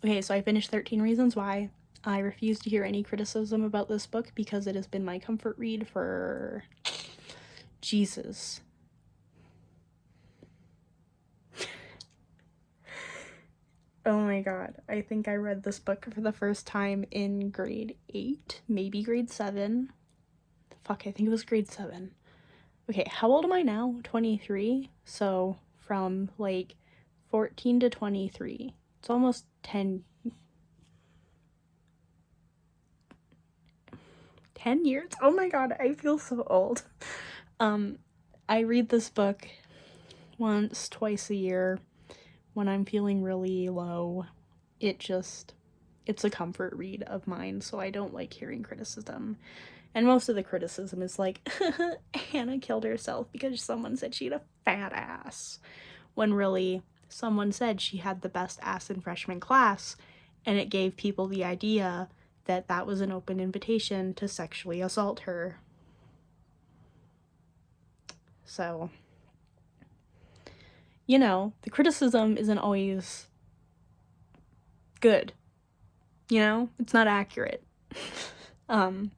Okay, so I finished 13 Reasons Why. I refuse to hear any criticism about this book because it has been my comfort read for Jesus. Oh my god, I think I read this book for the first time in grade 8, maybe grade 7. Fuck, I think it was grade 7. Okay, how old am I now? 23? So, from, like, 14 to 23. It's almost 10 years? Oh my god, I feel so old. I read this book once, twice a year when I'm feeling really low. It's a comfort read of mine, so I don't like hearing criticism. And most of the criticism is like, Hannah killed herself because someone said she had a fat ass. When really, someone said she had the best ass in freshman class, and it gave people the idea that that was an open invitation to sexually assault her. So, you know, the criticism isn't always good. You know, it's not accurate. This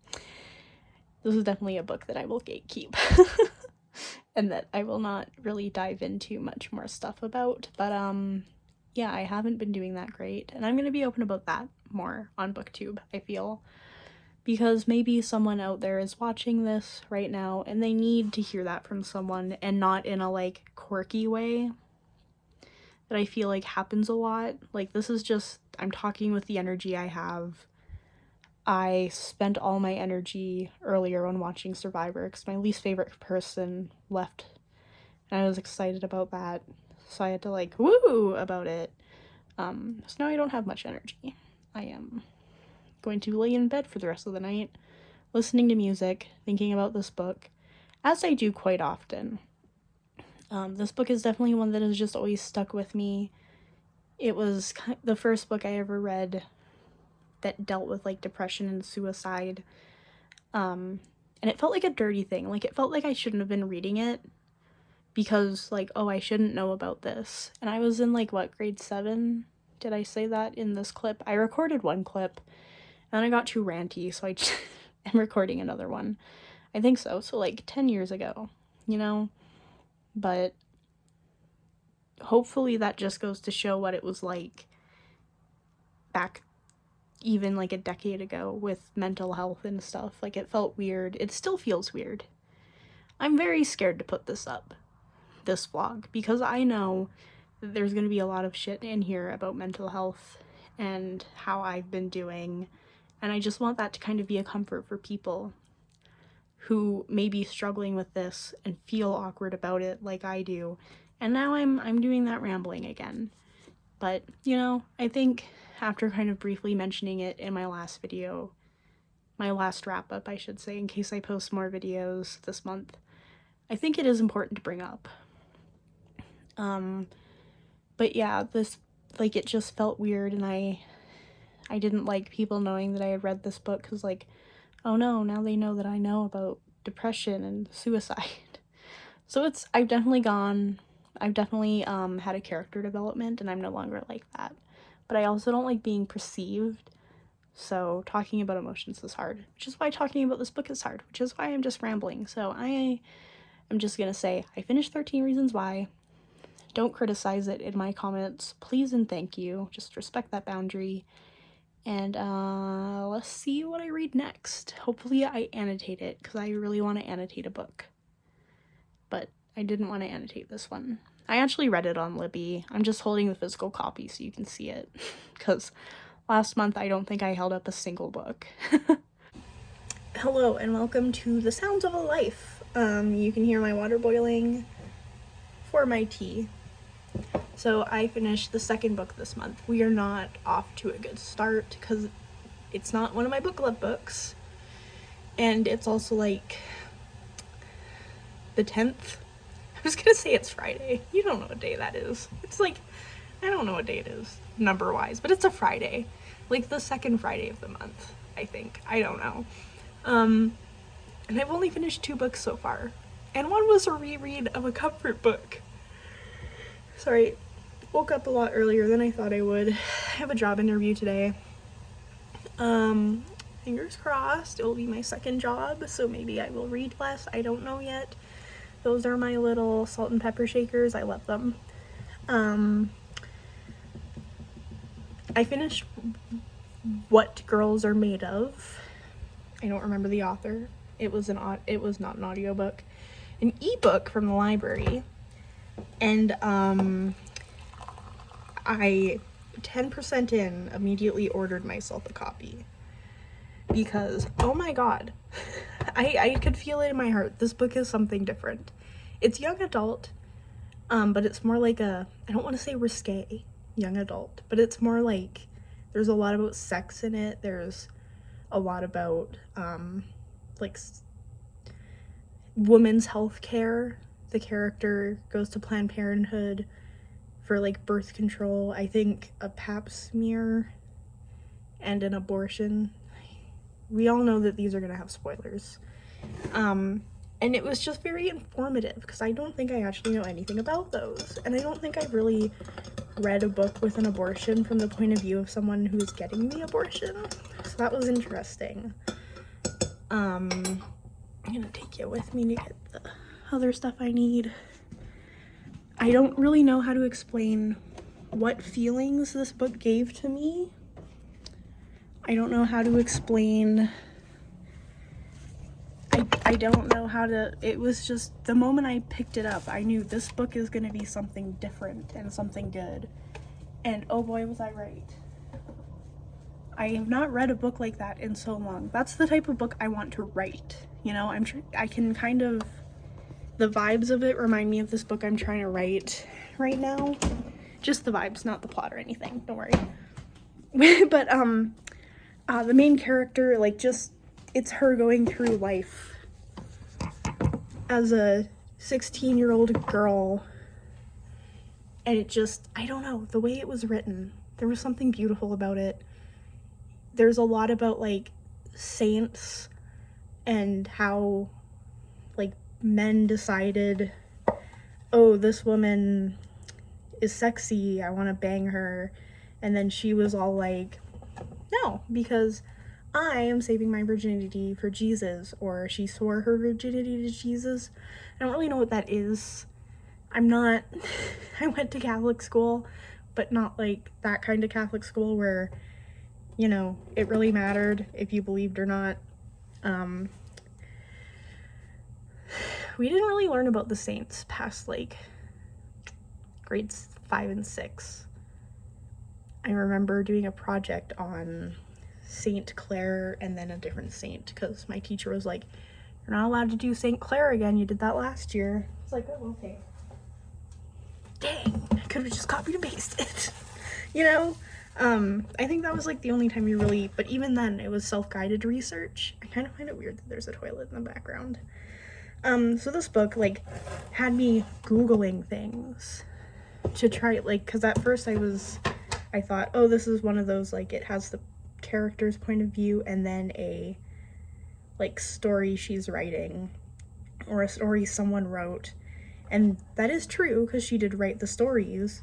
is definitely a book that I will gatekeep. And that I will not really dive into much more stuff about. But, yeah, I haven't been doing that great. And I'm going to be open about that more on BookTube, I feel. Because maybe someone out there is watching this right now and they need to hear that from someone, and not in a, like, quirky way that I feel like happens a lot. Like, this is just, I'm talking with the energy I have. I spent all my energy earlier on watching Survivor because my least favorite person left, and I was excited about that, so I had to, like, woo about it. So now I don't have much energy. I am going to lay in bed for the rest of the night, listening to music, thinking about this book, as I do quite often. This book is definitely one that has just always stuck with me. It was the first book I ever read that dealt with, like, depression and suicide. And it felt like a dirty thing. Like, it felt like I shouldn't have been reading it because, like, oh, I shouldn't know about this. And I was in, like, what, grade 7? Did I say that in this clip? I recorded one clip, and I got too ranty, so I am recording another one. I think so. So, like, 10 years ago, you know? But hopefully that just goes to show what it was like back even, like, a decade ago with mental health and stuff. Like, it felt weird. It still feels weird. I'm very scared to put this up, this vlog, because I know that there's going to be a lot of shit in here about mental health and how I've been doing, and I just want that to kind of be a comfort for people who may be struggling with this and feel awkward about it like I do. And now I'm doing that rambling again. But, you know, I think after kind of briefly mentioning it in my last video, my last wrap-up, I should say, in case I post more videos this month, I think it is important to bring up. But yeah, this, like, it just felt weird, and I didn't like people knowing that I had read this book, because, like, oh no, now they know that I know about depression and suicide. So I've definitely had a character development, and I'm no longer like that. But I also don't like being perceived, so talking about emotions is hard, which is why talking about this book is hard, which is why I'm just rambling. So I am just gonna say, I finished 13 Reasons Why. Don't criticize it in my comments, please and thank you. Just respect that boundary. And let's see what I read next. Hopefully I annotate it, because I really want to annotate a book. But I didn't want to annotate this one. I actually read it on Libby. I'm just holding the physical copy so you can see it, because last month I don't think I held up a single book. Hello and welcome to The Sounds of a Life. You can hear my water boiling for my tea. So I finished the second book this month. We are not off to a good start because it's not one of my book club books. And it's also, like, the 10th. I was gonna say it's Friday. You don't know what day that is. It's like, I don't know what day it is, number-wise, but it's a Friday. Like, the second Friday of the month, I think. I don't know. And I've only finished 2 books so far. And one was a reread of a comfort book. Sorry. woke up a lot earlier than I thought I would. I have a job interview today. Fingers crossed, it will be my second job, so maybe I will read less. I don't know yet. Those are my little salt and pepper shakers. I love them. I finished What Girls Are Made Of. I don't remember the author. It was not an audiobook. An ebook from the library. And I 10% in immediately ordered myself a copy. Because, oh my god, I could feel it in my heart. This book is something different. It's young adult, but it's more like I don't want to say risque young adult, but it's more like there's a lot about sex in it. There's a lot about like women's health care. The character goes to Planned Parenthood for like birth control, I think a pap smear, and an abortion. We all know that these are gonna have spoilers. And it was just very informative because I don't think I actually know anything about those. And I don't think I've really read a book with an abortion from the point of view of someone who's getting the abortion. So that was interesting. I'm gonna take you with me to get the other stuff I need. I don't really know how to explain what feelings this book gave to me. I don't know how to explain. I don't know how to. It was just the moment I picked it up, I knew this book is going to be something different and something good. And oh boy, was I right. I have not read a book like that in so long. That's the type of book I want to write. You know, I can kind of, the vibes of it remind me of this book I'm trying to write right now. Just the vibes, not the plot or anything. Don't worry. But the main character, like, just, it's her going through life as a 16-year-old girl, and it just, I don't know, the way it was written, there was something beautiful about it. There's a lot about, like, saints and how, like, men decided, oh, this woman is sexy, I want to bang her, and then she was all like, no, because I am saving my virginity for Jesus, or she swore her virginity to Jesus. I don't really know what that is. I'm not, I went to Catholic school, but not like that kind of Catholic school where, you know, it really mattered if you believed or not. We didn't really learn about the saints past like grades 5 and 6. I remember doing a project on Saint Clare and then a different saint because my teacher was like, you're not allowed to do Saint Clare again, you did that last year. It's like, oh, okay. Dang, I could have just copied and pasted. You know? I think that was like the only time you really, but even then it was self-guided research. I kind of find it weird that there's a toilet in the background. So this book like had me Googling things to try, like, because at first I thought, oh, this is one of those, like, it has the character's point of view and then a, like, story she's writing or a story someone wrote. And that is true because she did write the stories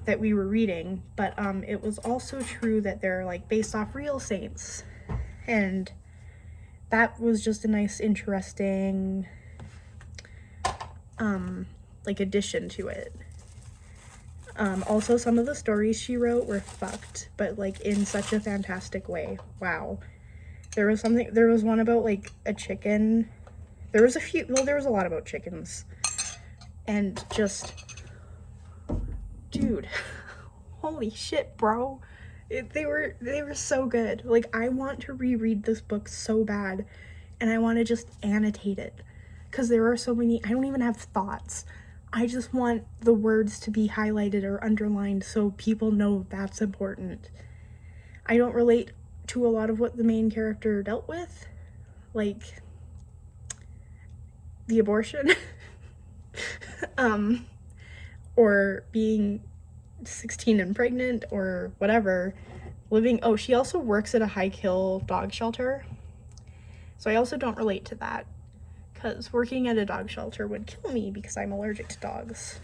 that we were reading, but it was also true that they're, like, based off real saints. And that was just a nice, interesting, like, addition to it. Also, some of the stories she wrote were fucked, but, like, in such a fantastic way. Wow. There was one about, like, a chicken. There was a lot about chickens. And just, dude, holy shit, bro. They were so good. Like, I want to reread this book so bad, and I want to just annotate it. Because there are so many, I don't even have thoughts. I just want the words to be highlighted or underlined so people know that's important. I don't relate to a lot of what the main character dealt with, like the abortion, or being 16 and pregnant or whatever, she also works at a high-kill dog shelter, so I also don't relate to that. Because working at a dog shelter would kill me because I'm allergic to dogs.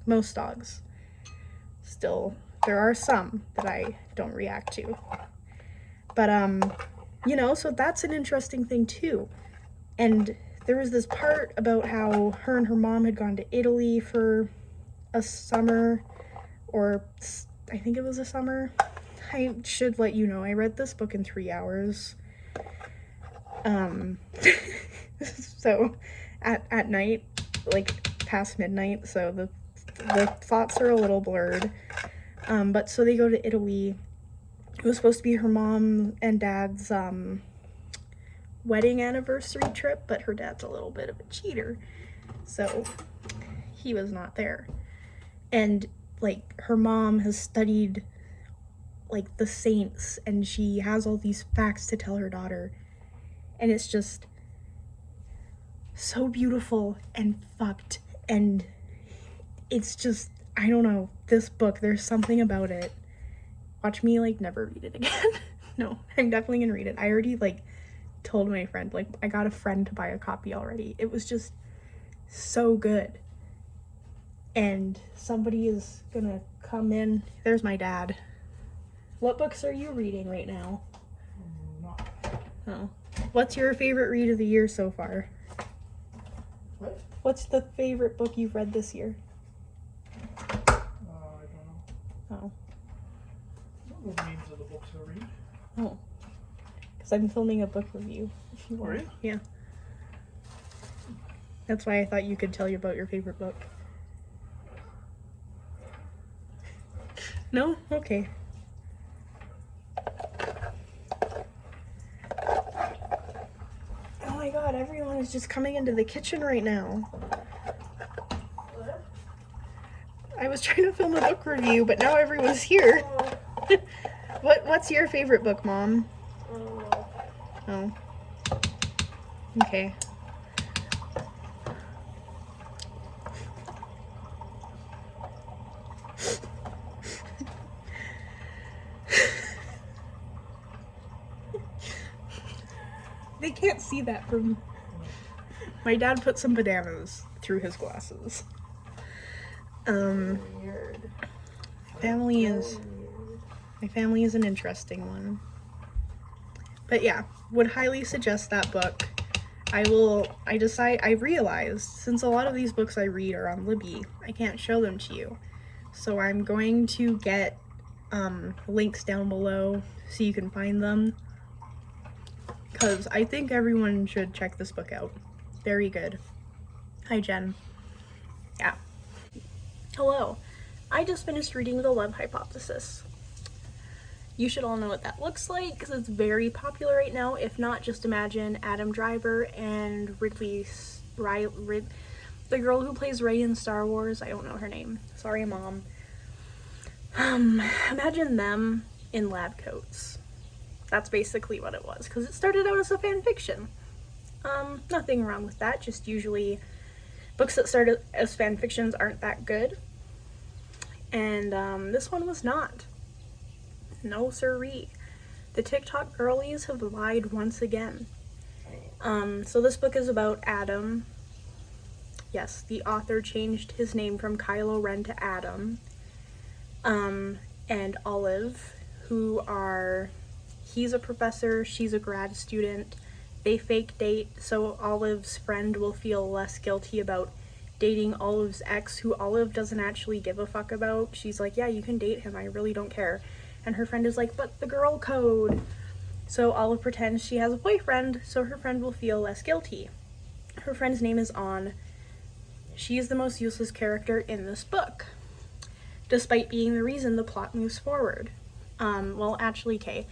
Most dogs. Still, there are some that I don't react to. But, you know, so that's an interesting thing too. And there was this part about how her and her mom had gone to Italy for a summer, or I think it was a summer. I should let you know, I read this book in 3 hours. So at night, like past midnight, so the thoughts are a little blurred. But so they go to Italy. It was supposed to be her mom and dad's wedding anniversary trip, but her dad's a little bit of a cheater, so he was not there. And like her mom has studied like the saints, and she has all these facts to tell her daughter, and it's just so beautiful and fucked. And it's just, I don't know, this book, there's something about it. Watch me like never read it again. No, I'm definitely gonna read it. I already like told my friend, like I got a friend to buy a copy already. It was just so good. And somebody is gonna come in. There's my dad. What books are you reading right now? Oh. What's your favorite read of the year so far? What? What's the favorite book you've read this year? I don't know. Oh. I don't know the names of the books I read. Oh. Because I'm filming a book review. If you want. Are you? Yeah. That's why I thought you could tell you about your favorite book. No? Okay. Oh my god, everyone is just coming into the kitchen right now. What? I was trying to film a book review, but now everyone's here. What's your favorite book, Mom? Oh. Okay. They can't see that from... My dad put some bananas through his glasses. Weird. My family is an interesting one. But yeah, would highly suggest that book. I realized, since a lot of these books I read are on Libby, I can't show them to you. So I'm going to get links down below so you can find them. Because I think everyone should check this book out. Very good. Hi, Jen. Yeah. Hello. I just finished reading The Love Hypothesis. You should all know what that looks like because it's very popular right now. If not, just imagine Adam Driver and the girl who plays Rey in Star Wars. I don't know her name. Sorry, Mom. Imagine them in lab coats. That's basically what it was, because it started out as a fan fiction. Nothing wrong with that, just usually books that start as fan fictions aren't that good. And this one was not. No siree. The TikTok girlies have lied once again. So this book is about Adam. Yes, the author changed his name from Kylo Ren to Adam. And Olive, he's a professor, she's a grad student. They fake date, so Olive's friend will feel less guilty about dating Olive's ex, who Olive doesn't actually give a fuck about. She's like, yeah, you can date him, I really don't care. And her friend is like, but the girl code. So Olive pretends she has a boyfriend, so her friend will feel less guilty. Her friend's name is An. She is the most useless character in this book, despite being the reason the plot moves forward. Well, actually, Kay.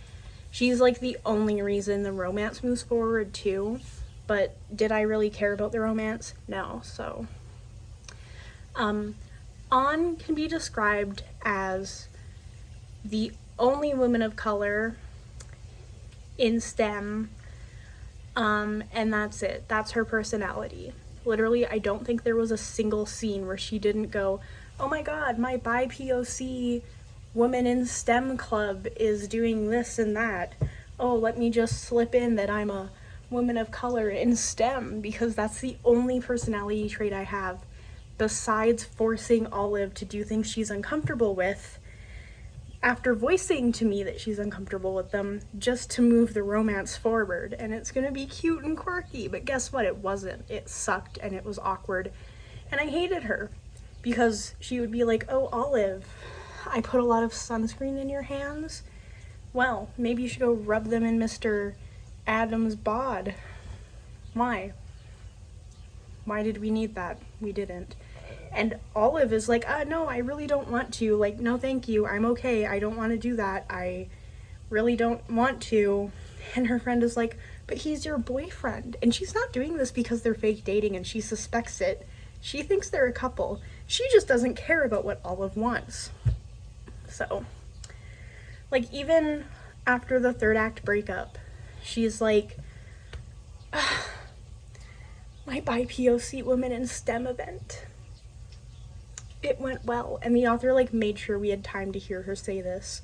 She's like the only reason the romance moves forward too, but did I really care about the romance? No, so. An can be described as the only woman of color in STEM, and that's it. That's her personality. Literally, I don't think there was a single scene where she didn't go, oh my god, my bi-POC woman in STEM club is doing this and that. Oh, let me just slip in that I'm a woman of color in STEM, because that's the only personality trait I have. besides forcing Olive to do things she's uncomfortable with, after voicing to me that she's uncomfortable with them, just to move the romance forward. And it's gonna be cute and quirky, but guess what? It wasn't. It sucked and it was awkward. And I hated her because she would be like, oh, Olive, I put a lot of sunscreen in your hands. Well, maybe you should go rub them in Mr. Adam's bod. Why? Why did we need that? We didn't. And Olive is like, no, I really don't want to. Like, no, thank you. I'm okay. I don't want to do that. I really don't want to. And her friend is like, but he's your boyfriend. And she's not doing this because they're fake dating and she suspects it. She thinks they're a couple. She just doesn't care about what Olive wants. So, like, even after the third act breakup, she's like, my BIPOC women in STEM event. It went well. And the author, like, made sure we had time to hear her say this.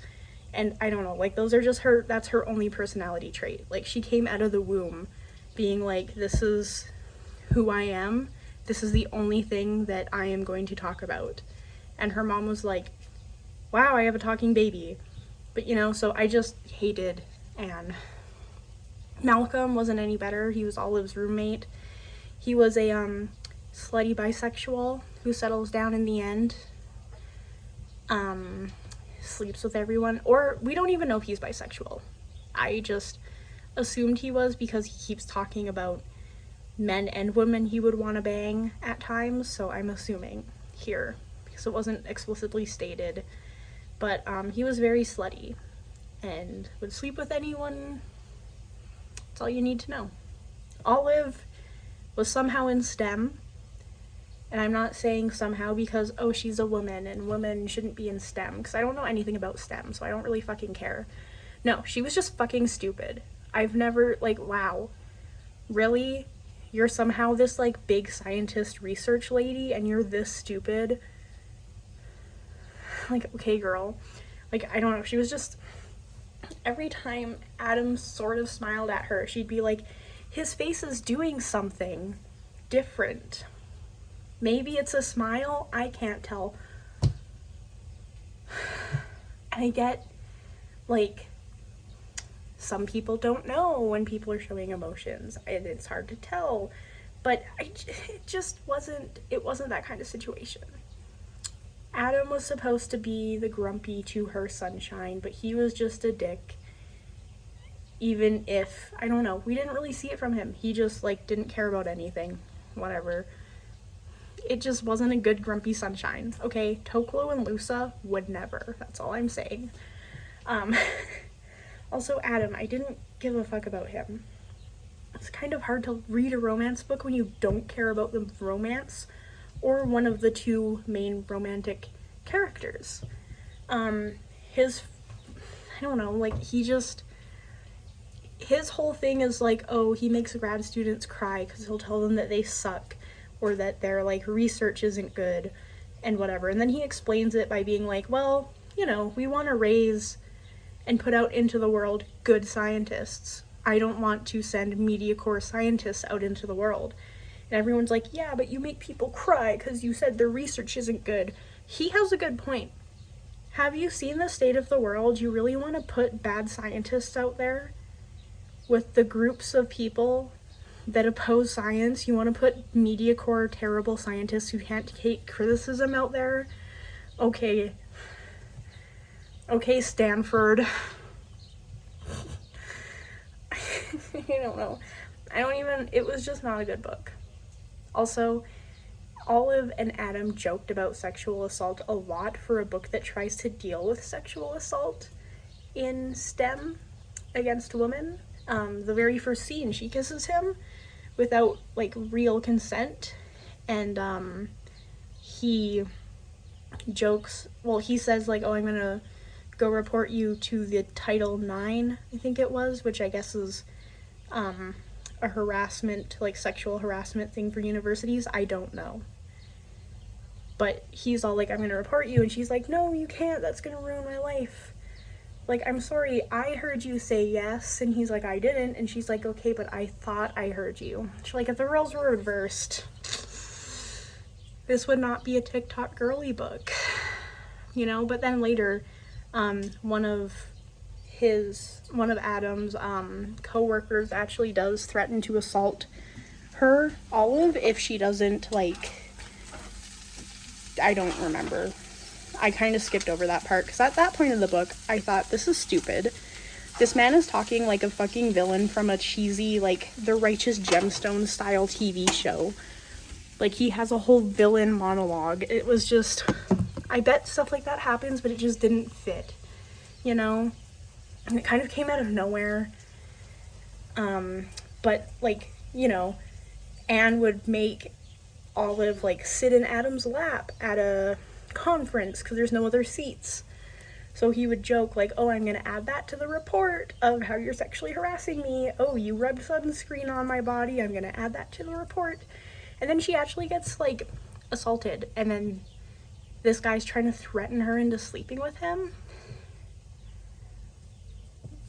And I don't know, like, those are just her, that's her only personality trait. Like, she came out of the womb being like, this is who I am. This is the only thing that I am going to talk about. And her mom was like, wow, I have a talking baby. But, you know, so I just hated Anne. Malcolm wasn't any better. He was Olive's roommate. He was a slutty bisexual who settles down in the end. Sleeps with everyone. Or we don't even know if he's bisexual. I just assumed he was because he keeps talking about men and women he would want to bang at times. So I'm assuming here because it wasn't explicitly stated. But he was very slutty and would sleep with anyone. That's all you need to know. Olive was somehow in STEM. And I'm not saying somehow because, oh, she's a woman and women shouldn't be in STEM. Because I don't know anything about STEM, so I don't really fucking care. No, she was just fucking stupid. I've never, like, wow. Really? You're somehow this, like, big scientist research lady and you're this stupid? Like, okay, girl. Like, I don't know. She was just... Every time Adam sort of smiled at her, she'd be like, his face is doing something different. Maybe it's a smile. I can't tell. And I get, like, some people don't know when people are showing emotions. And it's hard to tell. But it just wasn't, it wasn't that kind of situation. Adam was supposed to be the grumpy to her sunshine, but he was just a dick. Even if, I don't know, we didn't really see it from him. He just, like, didn't care about anything. Whatever. It just wasn't a good grumpy sunshine. Okay, Toklo and Lusa would never. That's all I'm saying. Also, Adam, I didn't give a fuck about him. It's kind of hard to read a romance book when you don't care about the romance or one of the two main romantic characters. I don't know, like, his whole thing is like, oh, he makes grad students cry because he'll tell them that they suck or that their, like, research isn't good and whatever. And then he explains it by being like, well, you know, we want to raise and put out into the world good scientists. I don't want to send mediocre scientists out into the world. And everyone's like, yeah, but you make people cry because you said their research isn't good. He has a good point. Have you seen the state of the world? You really want to put bad scientists out there with the groups of people that oppose science? You want to put mediocre, terrible scientists who can't take criticism out there? Okay, Stanford. I don't know. It was just not a good book. Also, Olive and Adam joked about sexual assault a lot for a book that tries to deal with sexual assault in STEM against women. The very first scene, she kisses him without, like, real consent, and he jokes, well, he says, like, oh, I'm gonna go report you to the Title IX, I think it was, which I guess is a harassment, like, sexual harassment thing for universities. I don't know. But he's all like, I'm gonna report you, and she's like, no, you can't, that's gonna ruin my life. Like, I'm sorry, I heard you say yes, and he's like, I didn't, and she's like, okay, but I thought I heard you. She's like, if the roles were reversed, this would not be a TikTok girly book, you know. But then later, one of Adam's co-workers actually does threaten to assault her, Olive, if she doesn't, like, I don't remember. I kind of skipped over that part because at that point in the book, I thought, this is stupid. This man is talking like a fucking villain from a cheesy, like, The Righteous Gemstone style TV show. Like, he has a whole villain monologue. It was just, I bet stuff like that happens, but it just didn't fit, you know? And it kind of came out of nowhere. But, like, you know, Anne would make Olive, like, sit in Adam's lap at a conference because there's no other seats. So he would joke, like, oh, I'm gonna add that to the report of how you're sexually harassing me. Oh, you rubbed sunscreen on my body. I'm gonna add that to the report. And then she actually gets, like, assaulted. And then this guy's trying to threaten her into sleeping with him.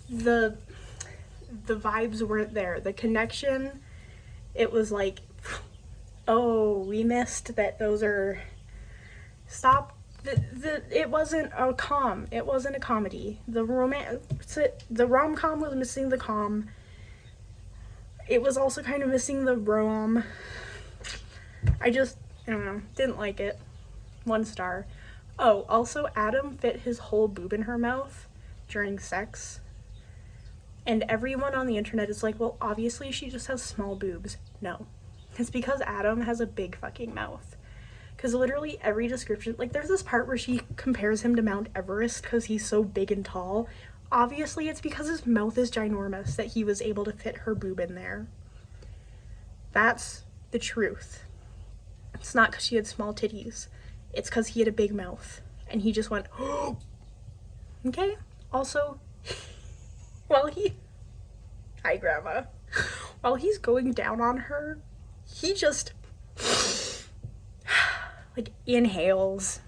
The vibes weren't there. The connection, it was like, oh, we missed that those are... Stop. It wasn't a comedy. The rom-com was missing the com. It was also kind of missing the rom. I don't know, didn't like it. 1 star. Oh, also Adam fit his whole boob in her mouth during sex. And everyone on the internet is like, well, obviously she just has small boobs. No. It's because Adam has a big fucking mouth. Because literally every description, like, there's this part where she compares him to Mount Everest because he's so big and tall. Obviously, it's because his mouth is ginormous that he was able to fit her boob in there. That's the truth. It's not because she had small titties. It's because he had a big mouth. And he just went, oh! Okay? Also, hi, Grandma. While he's going down on her, he just... like, inhales,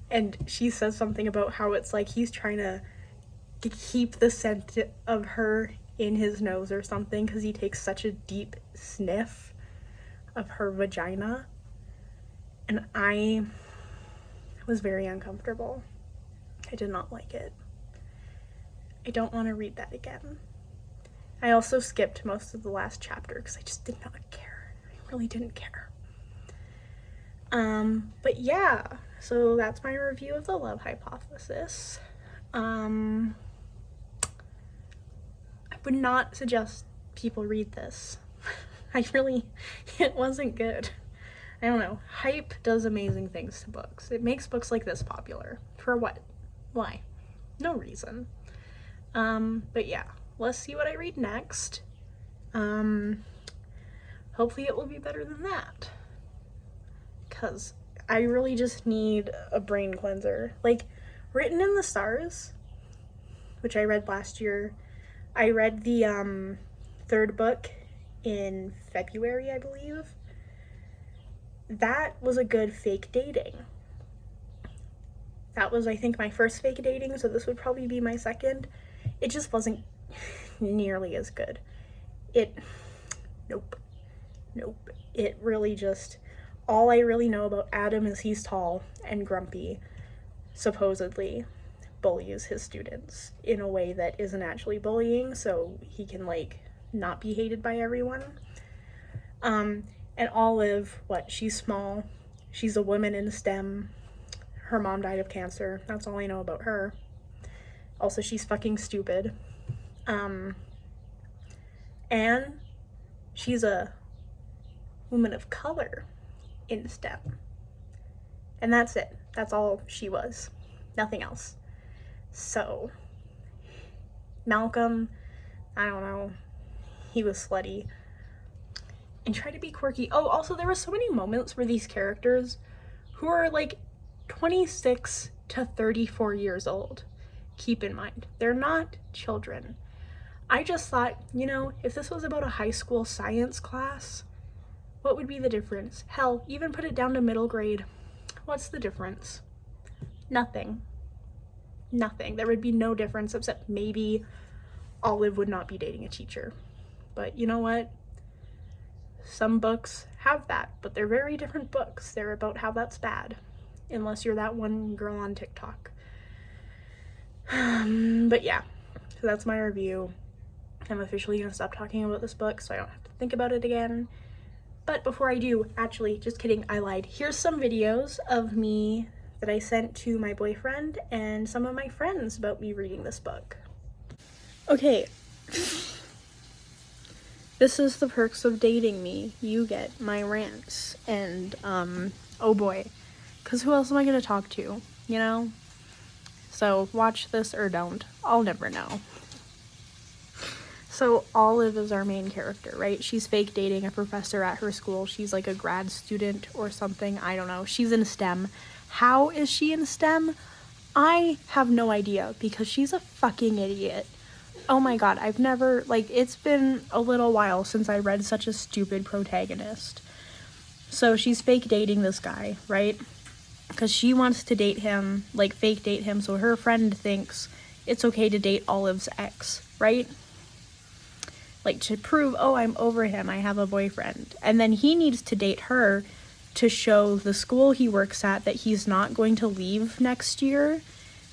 and she says something about how it's like he's trying to keep the scent of her in his nose or something because he takes such a deep sniff of her vagina, and I was very uncomfortable. I did not like it. I don't want to read that again. I also skipped most of the last chapter because I just did not care. I really didn't care. But yeah, so that's my review of The Love Hypothesis. I would not suggest people read this. It wasn't good. I don't know. Hype does amazing things to books. It makes books like this popular. For what? Why? No reason. But yeah, let's see what I read next. Hopefully it will be better than that. Because I really just need a brain cleanser. Like, Written in the Stars, which I read last year. I read the 3rd book in February, I believe. That was a good fake dating. That was, I think, my first fake dating, so this would probably be my second. It just wasn't nearly as good. Nope. It really just... All I really know about Adam is he's tall and grumpy, supposedly bullies his students in a way that isn't actually bullying, so he can, like, not be hated by everyone. And Olive, she's small, she's a woman in STEM, her mom died of cancer, that's all I know about her. Also, she's fucking stupid. And she's a woman of color in STEM. And that's it. That's all she was. Nothing else. So, Malcolm, I don't know, he was slutty and tried to be quirky. Oh, also there were so many moments where these characters who are like 26 to 34 years old, keep in mind, they're not children. I just thought, you know, if this was about a high school science class, what would be the difference? Hell, even put it down to middle grade. What's the difference? Nothing. There would be no difference except maybe Olive would not be dating a teacher. But you know what? Some books have that, but they're very different books. They're about how that's bad, unless you're that one girl on TikTok. But yeah, so that's my review. I'm officially gonna stop talking about this book so I don't have to think about it again. But before I do, actually, just kidding, I lied. Here's some videos of me that I sent to my boyfriend and some of my friends about me reading this book. Okay. This is the perks of dating me. You get my rants and, oh boy. Because who else am I gonna talk to, you know? So watch this or don't. I'll never know. So Olive is our main character, right? She's fake dating a professor at her school. She's like a grad student or something. I don't know. She's in STEM. How is she in STEM? I have no idea because she's a fucking idiot. Oh my god, I've never, like, it's been a little while since I read such a stupid protagonist. So she's fake dating this guy, right? Because she wants to date him, like, fake date him, so her friend thinks it's okay to date Olive's ex, right? Like, to prove, oh, I'm over him, I have a boyfriend. And then he needs to date her to show the school he works at that he's not going to leave next year,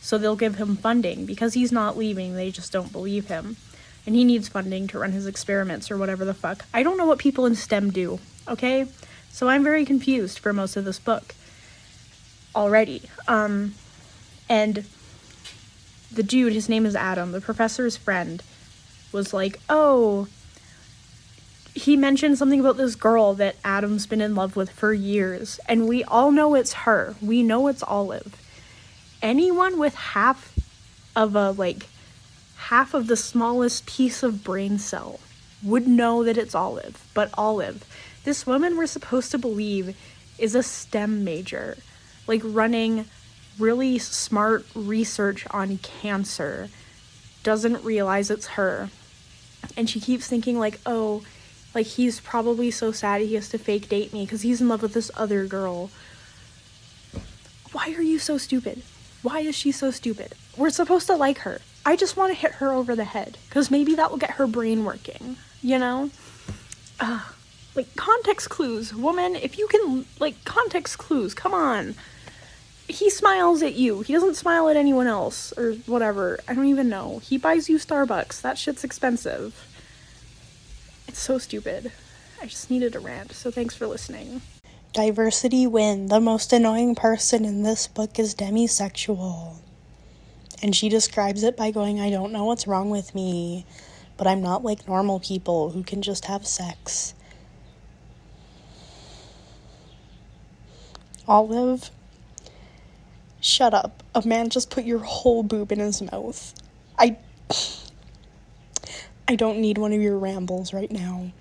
so they'll give him funding. Because he's not leaving, they just don't believe him. And he needs funding to run his experiments or whatever the fuck. I don't know what people in STEM do, okay? So I'm very confused for most of this book already. And the dude, his name is Adam, the professor's friend, was like, oh, he mentioned something about this girl that Adam's been in love with for years, and we all know it's her. We know it's Olive. Anyone with half of the smallest piece of brain cell would know that it's Olive. But Olive, this woman we're supposed to believe is a STEM major, like running really smart research on cancer, doesn't realize it's her. And she keeps thinking, like, oh, like, he's probably so sad he has to fake date me because he's in love with this other girl. Why are you so stupid? Why is she so stupid? We're supposed to like her. I just want to hit her over the head because maybe that will get her brain working, you know? Like, context clues. Woman, if you can, like, context clues, come on. He smiles at you. He doesn't smile at anyone else or whatever. I don't even know. He buys you Starbucks. That shit's expensive. It's so stupid. I just needed a rant, so thanks for listening. Diversity win. The most annoying person in this book is demisexual. And she describes it by going, I don't know what's wrong with me, but I'm not like normal people who can just have sex. Olive, shut up. A man just put your whole boob in his mouth. I don't need one of your rambles right now.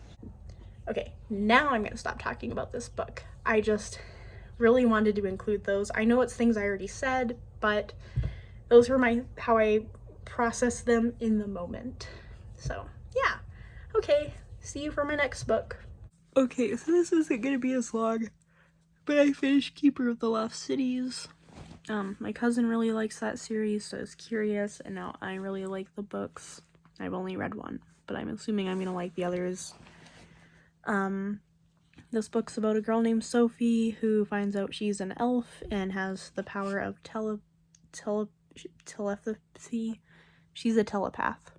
Okay, now I'm gonna stop talking about this book. I just really wanted to include those. I know it's things I already said, but those were how I process them in the moment. So, yeah. Okay, see you for my next book. Okay, so this isn't gonna be as long, but I finished Keeper of the Lost Cities. My cousin really likes that series, so I was curious, and now I really like the books. I've only read one, but I'm assuming I'm gonna like the others. This book's about a girl named Sophie who finds out she's an elf and has the power of telepathy. She's a telepath.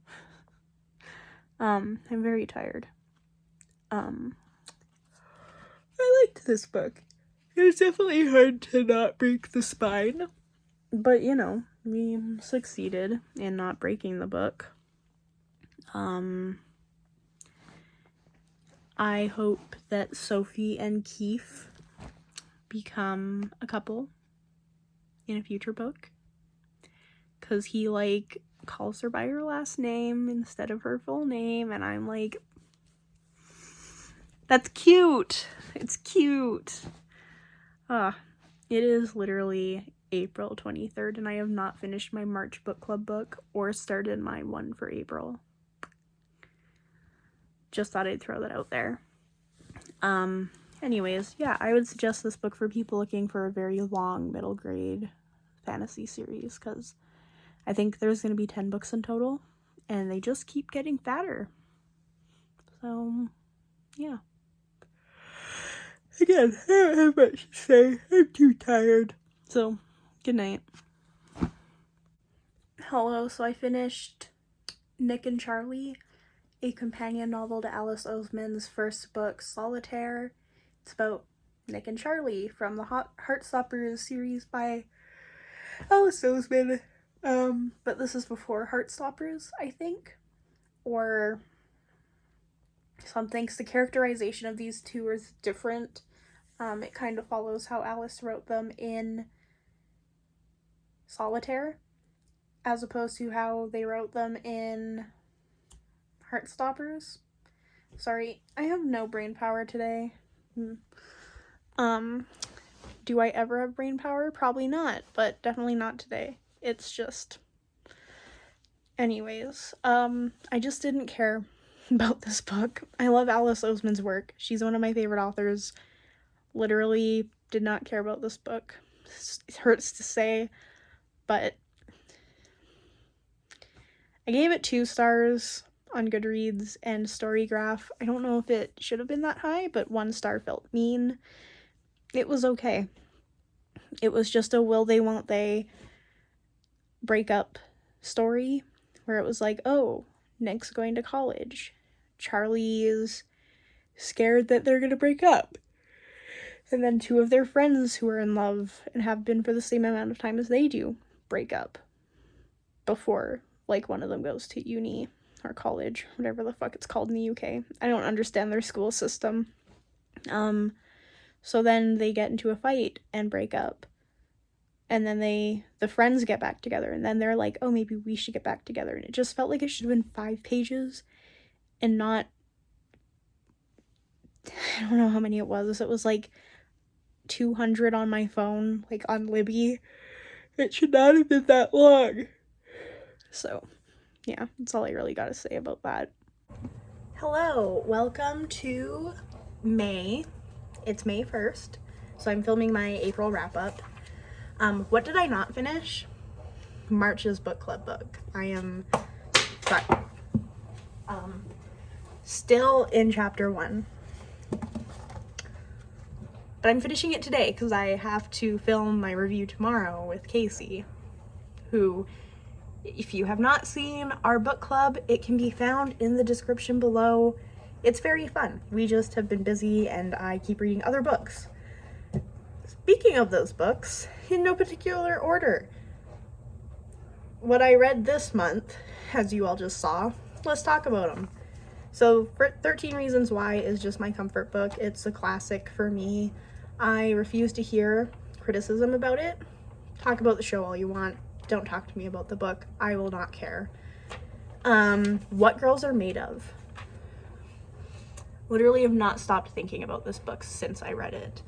I'm very tired. I liked this book. It was definitely hard to not break the spine. But, you know, we succeeded in not breaking the book. I hope that Sophie and Keith become a couple in a future book. Because he, like, calls her by her last name instead of her full name. And I'm like, that's cute. It's cute. It is literally April 23rd, and I have not finished my March book club book or started my one for April. Just thought I'd throw that out there. Anyways, yeah, I would suggest this book for people looking for a very long middle grade fantasy series, because I think there's going to be 10 books in total, and they just keep getting fatter. So, yeah. Again, I don't have much to say. I'm too tired. So, good night. Hello, so I finished Nick and Charlie, a companion novel to Alice Oseman's first book, Solitaire. It's about Nick and Charlie from the Heartstoppers series by Alice Oseman. But this is before Heartstoppers, I think. Or something, 'cause the characterization of these two is different. It kind of follows how Alice wrote them in Solitaire, as opposed to how they wrote them in Heartstoppers. Sorry, I have no brain power today. Do I ever have brain power? Probably not, but definitely not today. It's just... Anyways, I just didn't care about this book. I love Alice Oseman's work. She's one of my favorite authors. Literally did not care about this book. It hurts to say, but I gave it 2 stars on Goodreads and Storygraph. I don't know if it should have been that high, but 1 star felt mean. It was okay. It was just a will they, won't they breakup story where it was like, oh, Nick's going to college. Charlie is scared that they're gonna break up. And then 2 of their friends who are in love and have been for the same amount of time as they do break up before, like, one of them goes to uni or college, whatever the fuck it's called in the UK. I don't understand their school system. So then they get into a fight and break up. And then the friends get back together, and then they're like, oh, maybe we should get back together. And it just felt like it should have been 5 pages and not, I don't know how many it was. It was like 200 on my phone, like on Libby. It should not have been that long. So, yeah, that's all I really gotta say about that. Hello, welcome to May. It's May 1st, so I'm filming my April wrap-up. What did I not finish? March's book club book. I am still in chapter 1. But I'm finishing it today because I have to film my review tomorrow with Casey, who, if you have not seen our book club, it can be found in the description below. It's very fun. We just have been busy and I keep reading other books. Speaking of those books, in no particular order, what I read this month, as you all just saw, let's talk about them. So, 13 Reasons Why is just my comfort book. It's a classic for me. I refuse to hear criticism about it. Talk about the show all you want. Don't talk to me about the book. I will not care. What Girls Are Made Of. Literally have not stopped thinking about this book since I read it.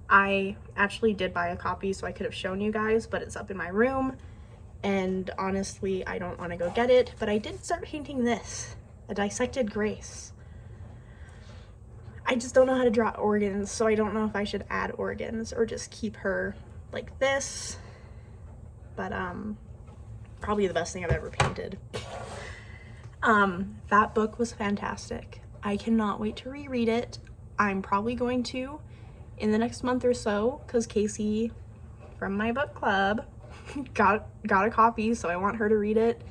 I actually did buy a copy so I could have shown you guys, but it's up in my room, and honestly, I don't want to go get it, but I did start painting this, a dissected Grace. I just don't know how to draw organs, so I don't know if I should add organs or just keep her like this, but probably the best thing I've ever painted. That book was fantastic. I cannot wait to reread it. I'm probably going to in the next month or so, because Casey from my book club got a copy, so I want her to read it,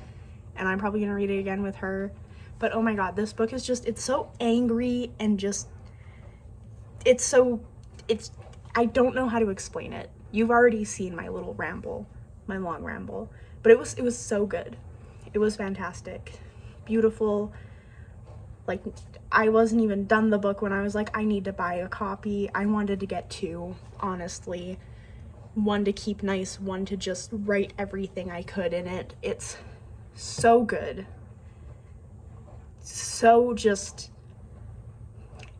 and I'm probably gonna read it again with her. But oh my god, this book is just, it's so angry and just, I don't know how to explain it. You've already seen my little ramble, my long ramble, but it was so good. It was fantastic, beautiful. Like, I wasn't even done the book when I was like, I need to buy a copy. I wanted to get 2, honestly. 1 to keep nice, 1 to just write everything I could in it. It's so good. So just,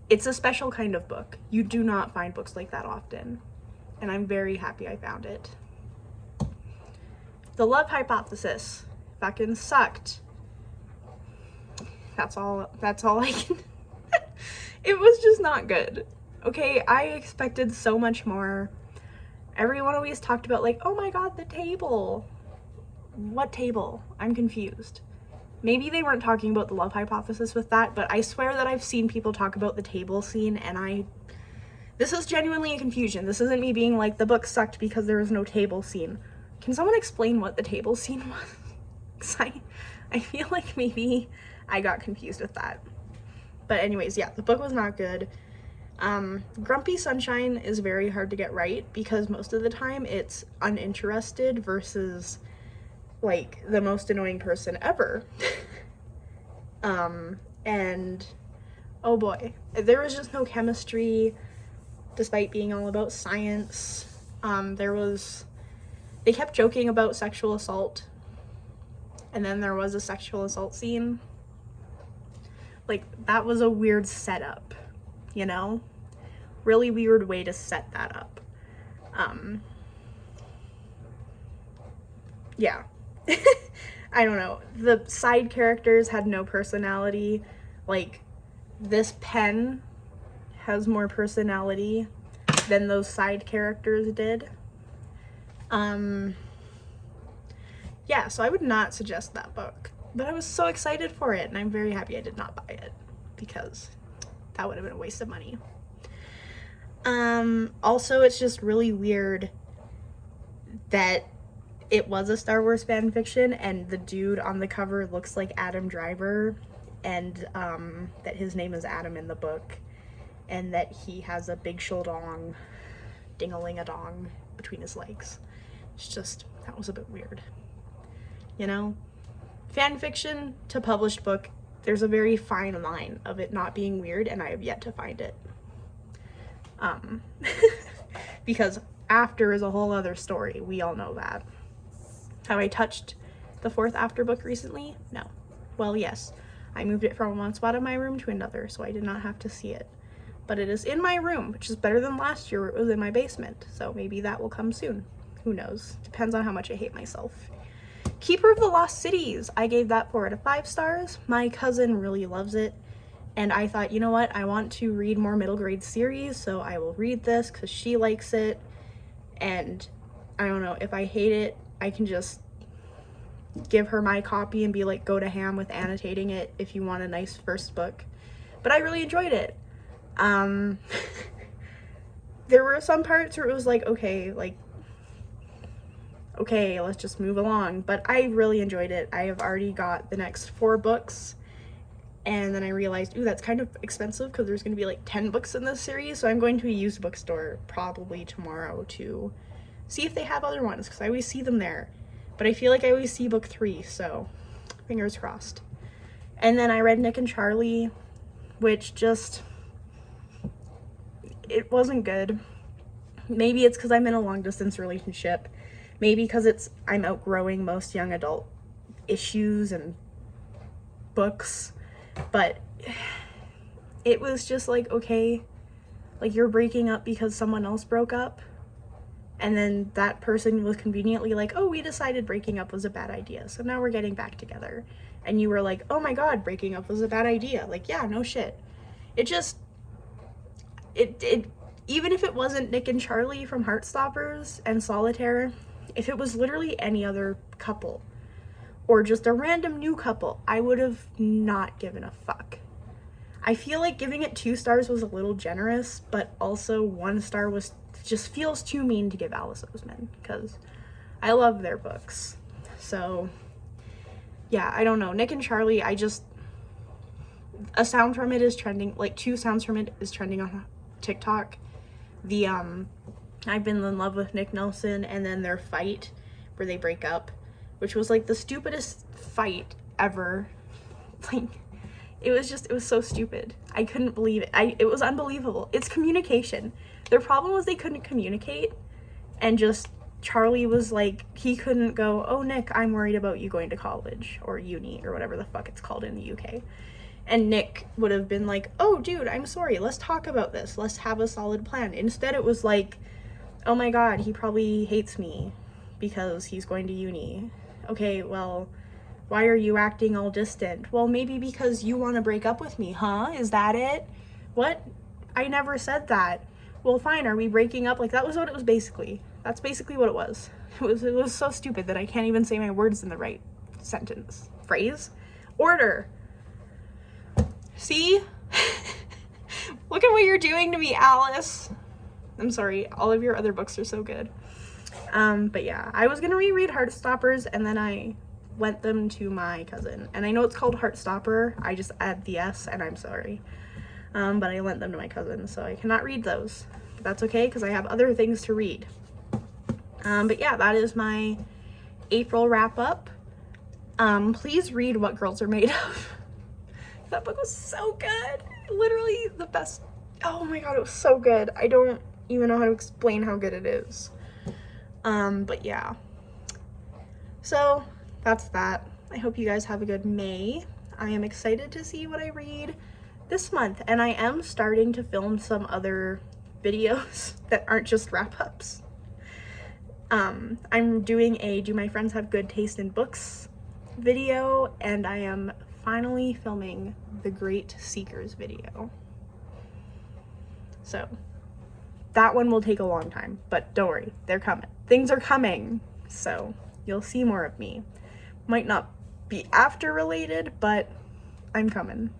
it's a special kind of book. You do not find books like that often, and I'm very happy I found it. The Love Hypothesis fucking sucked. That's all I can. It was just not good. Okay, I expected so much more. Everyone always talked about, like, oh my god, the table. What table? I'm confused. Maybe they weren't talking about the love hypothesis with that, but I swear that I've seen people talk about the table scene, and This is genuinely a confusion. This isn't me being like, the book sucked because there was no table scene. Can someone explain what the table scene was? 'Cause I feel like maybe I got confused with that. But anyways, yeah, the book was not good. Grumpy Sunshine is very hard to get right because most of the time it's uninterested versus like the most annoying person ever. And oh boy, there was just no chemistry despite being all about science. They kept joking about sexual assault, and then there was a sexual assault scene. Like, that was a weird setup, you know? Really weird way to set that up. Yeah. I don't know. The side characters had no personality. Like, this pen has more personality than those side characters did. Yeah, so I would not suggest that book. But I was so excited for it, and I'm very happy I did not buy it, because that would have been a waste of money. Also, it's just really weird that it was a Star Wars fan fiction, and the dude on the cover looks like Adam Driver, and that his name is Adam in the book, and that he has a big shouldong, ding-a-ling-a-dong between his legs. It's just, that was a bit weird. You know? Fan fiction to published book, there's a very fine line of it not being weird, and I have yet to find it. Because After is a whole other story. We all know that. Have I touched the 4th After book recently? No. Well, yes. I moved it from one spot of my room to another, so I did not have to see it. But it is in my room, which is better than last year where it was in my basement. So maybe that will come soon. Who knows? Depends on how much I hate myself. Keeper of the Lost Cities. I gave that 4 out of 5 stars. My cousin really loves it. And I thought, you know what? I want to read more middle grade series, so I will read this because she likes it. And I don't know, if I hate it, I can just give her my copy and be like, go to ham with annotating it if you want a nice first book. But I really enjoyed it. There were some parts where it was like, okay, let's just move along. But I really enjoyed it. I have already got the next 4 books. And then I realized, ooh, that's kind of expensive because there's going to be like 10 books in this series. So I'm going to a used bookstore probably tomorrow to see if they have other ones because I always see them there. But I feel like I always see book 3, so fingers crossed. And then I read Nick and Charlie, which just, it wasn't good. Maybe it's because I'm in a long distance relationship. Maybe because I'm outgrowing most young adult issues and books. But it was just like, okay, like you're breaking up because someone else broke up. And then that person was conveniently like, oh, we decided breaking up was a bad idea. So now we're getting back together. And you were like, oh my God, breaking up was a bad idea. Like, yeah, no shit. It just, even if it wasn't Nick and Charlie from Heartstoppers and Solitaire, if it was literally any other couple, or just a random new couple, I would have not given a fuck. I feel like giving it 2 stars was a little generous, but also 1 star just feels too mean to give Alice Oseman, because I love their books. So, yeah, I don't know. Nick and Charlie, a sound from it is trending, like 2 sounds from it is trending on TikTok. I've been in love with Nick Nelson, and then their fight where they break up, which was like the stupidest fight ever. Like, it was so stupid. I couldn't believe it. It was unbelievable. It's communication. Their problem was they couldn't communicate, and just Charlie was like, he couldn't go, oh, Nick, I'm worried about you going to college or uni or whatever the fuck it's called in the UK. And Nick would have been like, oh, dude, I'm sorry. Let's talk about this. Let's have a solid plan. Instead, it was like, oh my God, he probably hates me because he's going to uni. Okay, well, why are you acting all distant? Well, maybe because you want to break up with me, huh? Is that it? What? I never said that. Well, fine, are we breaking up? Like, that was what it was basically. That's basically what it was. It was so stupid that I can't even say my words in the right sentence. Phrase? Order. See? Look at what you're doing to me, Alice. I'm sorry, all of your other books are so good. But yeah, I was gonna reread Heartstoppers, and then I lent them to my cousin. And I know it's called Heartstopper, I just add the S, and I'm sorry. But I lent them to my cousin, so I cannot read those. But that's okay, because I have other things to read. But yeah, that is my April wrap-up. Please read What Girls Are Made Of. That book was so good. Literally the best. Oh my god, it was so good. I don't even know how to explain how good it is. But yeah. So that's that. I hope you guys have a good May. I am excited to see what I read this month, and I am starting to film some other videos that aren't just wrap-ups. I'm doing a Do My Friends Have Good Taste in Books video, and I am finally filming the Great Seekers video. So that one will take a long time, but don't worry, they're coming. Things are coming, so you'll see more of me. Might not be after related, but I'm coming.